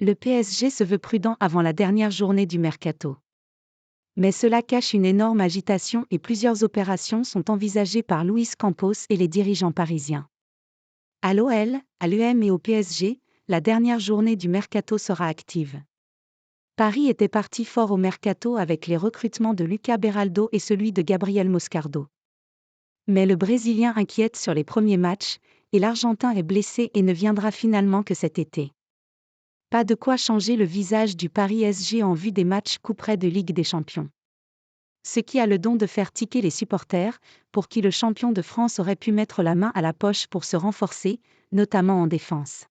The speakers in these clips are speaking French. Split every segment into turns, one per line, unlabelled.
Le PSG se veut prudent avant la dernière journée du mercato. Mais cela cache une énorme agitation et plusieurs opérations sont envisagées par Luis Campos et les dirigeants parisiens. À l'OL, à l'UM et au PSG, la dernière journée du mercato sera active. Paris était parti fort au mercato avec les recrutements de Lucas Beraldo et celui de Gabriel Moscardo. Mais le Brésilien inquiète sur les premiers matchs, et l'Argentin est blessé et ne viendra finalement que cet été. Pas de quoi changer le visage du Paris SG en vue des matchs couperets de Ligue des Champions. Ce qui a le don de faire tiquer les supporters, pour qui le champion de France aurait pu mettre la main à la poche pour se renforcer, notamment en défense.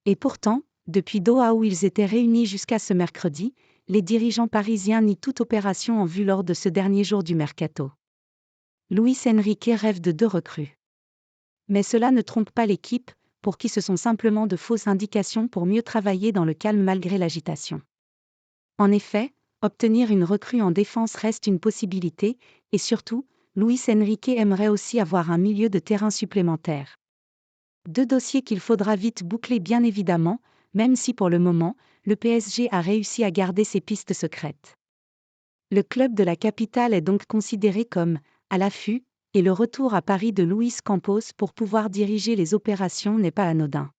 Et pourtant, depuis Doha où ils étaient réunis jusqu'à ce mercredi, les dirigeants parisiens nient toute opération en vue lors de ce dernier jour du mercato. Luis Enrique rêve de 2 recrues. Mais cela ne trompe pas l'équipe, pour qui ce sont simplement de fausses indications pour mieux travailler dans le calme malgré l'agitation. En effet, obtenir une recrue en défense reste une possibilité, et surtout, Luis Enrique aimerait aussi avoir un milieu de terrain supplémentaire. 2 dossiers qu'il faudra vite boucler bien évidemment, même si pour le moment, le PSG a réussi à garder ses pistes secrètes. Le club de la capitale est donc considéré comme « à l'affût », et le retour à Paris de Luis Campos pour pouvoir diriger les opérations n'est pas anodin.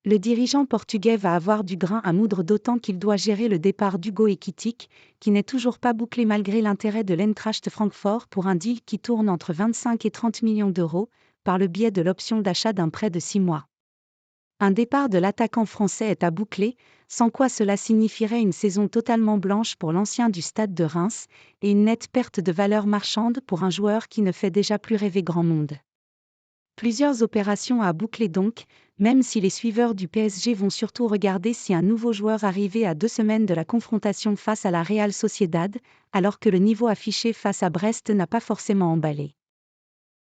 Le dirigeant portugais va avoir du grain à moudre d'autant qu'il doit gérer le départ d'Hugo Ekitike, qui n'est toujours pas bouclé malgré l'intérêt de l'Eintracht Francfort pour un deal qui tourne entre 25 et 30 millions d'euros, par le biais de l'option d'achat d'un prêt de 6 mois. Un départ de l'attaquant français est à boucler, sans quoi cela signifierait une saison totalement blanche pour l'ancien du Stade de Reims, et une nette perte de valeur marchande pour un joueur qui ne fait déjà plus rêver grand monde. Plusieurs opérations à boucler donc, même si les suiveurs du PSG vont surtout regarder si un nouveau joueur arrivé à 2 semaines de la confrontation face à la Real Sociedad, alors que le niveau affiché face à Brest n'a pas forcément emballé.